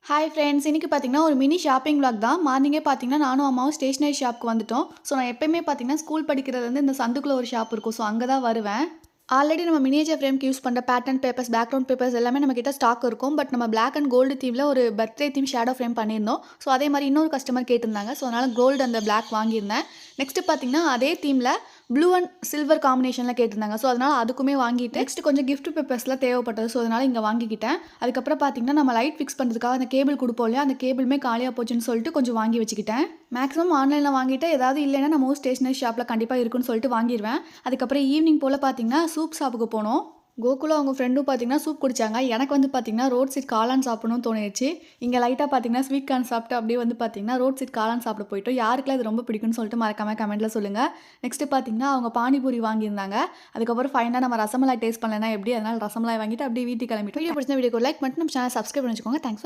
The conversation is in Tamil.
Hi friends! இன்னைக்கு பார்த்தீங்கன்னா, ஒரு மினி ஷாப்பிங் விளாக் தான். மார்னிங்கே பார்த்தீங்கன்னா, நானும் அம்மாவும் ஸ்டேஷனரி ஷாப்க்கு வந்துட்டோம். ஸோ, நான் எப்பயுமே பார்த்தீங்கன்னா, ஸ்கூல் படிக்கிறதுலேருந்து இந்த சந்துக்குள்ள ஒரு ஷாப் இருக்கும். ஸோ, அங்க தான் வருவேன். ஆல்ரெடி நம்ம மினியேச்சர் ஃப்ரேம்க்கு யூஸ் பண்ற பேட்டர்ன் பேப்பர்ஸ், பேக்ரவுண்ட் பேப்பர்ஸ் எல்லாமே நம்மகிட்ட ஸ்டாக் இருக்கும். பட் நம்ம பிளாக் அண்ட் கோல்டு தீம்ல ஒரு பர்த்டே தீம் ஷேடோ ஃப்ரேம் பண்ணியிருந்தோம். ஸோ, அதே மாரி இன்னொரு கஸ்டமர் கேட்டிருந்தாங்க. ஸோ, அதனால கோல்டு அந்த பிளாக் வாங்கியிருந்தேன். நெக்ஸ்ட் பார்த்தீங்கன்னா, அதே தீம்ல ப்ளூ அண்ட் சில்வர் காம்பினேஷன்ல கேட்டிருந்தாங்க. ஸோ, அதனால அதுக்குமே வாங்கிட்டு நெக்ஸ்ட் கொஞ்சம் கிஃப்ட் பேப்பர்ஸ்லாம் தேவைப்பட்டது. ஸோ, அதனால இங்க வாங்கிக்கிட்டேன். அதுக்கப்புறம் பார்த்தீங்கன்னா, நம்ம லைட் ஃபிக்ஸ் பண்ணுறதுக்காக அந்த கேபிள் குடுப்போம் இல்லையா? அந்த கேபிளுமே காலியா போச்சுன்னு சொல்லிட்டு கொஞ்சம் வாங்கி வச்சுக்கிட்டேன். மேக்ஸிமம் ஆன்லைன்ல வாங்கிட்டு ஏதாவது இல்லைன்னா நம்ம ஸ்டேஷனரி ஷாப்ல கண்டிப்பா இருக்குன்னு சொல்லிட்டு வாங்கிருவேன். அதுக்கப்புறம் ஈவினிங் போல பார்த்தீங்கன்னா, சூப் ஷாப்புக்கு போனோம். கோகுலும் அவங்க ஃப்ரெண்டும் பார்த்தீங்கன்னா, சூப் குடிச்சாங்க. எனக்கு வந்து பார்த்தீங்கன்னா, ரோட் சைட் காளான் சாப்பிடணும்னு தோணிருச்சு. இங்க லைட்டா பார்த்தீங்கன்னா, ஸ்வீட் கார்ன் சாப்பிட்டு அப்படியே வந்து பார்த்தீங்கன்னா, ரோட் சைட் காளான் சாப்பிட போயிட்டோம். யாருக்கெல்லாம் இது ரொம்ப பிடிக்கும்னு சொல்லிட்டு மறக்காம கமெண்ட்ல சொல்லுங்க. நெக்ஸ்ட் பார்த்தீங்கன்னா, அவங்க பானிபூரி வாங்கியிருந்தாங்க. அதுக்கப்புறம் ஃபைனலா நம்ம ரசமலாய் டேஸ்ட் பண்ணலனா எப்படி? அதனால ரசமலாய் வாங்கிட்டு அப்படியே வீட்டுக்கு கிளம்பிட்டோம். வீடியோ பிடிச்சா வீடியோக்கு ஒரு லைக் பண்ணிட்டு நம்ம சேனல் சப்ஸ்கிரைப் பண்ணி வச்சுக்கோங்க. Thanks for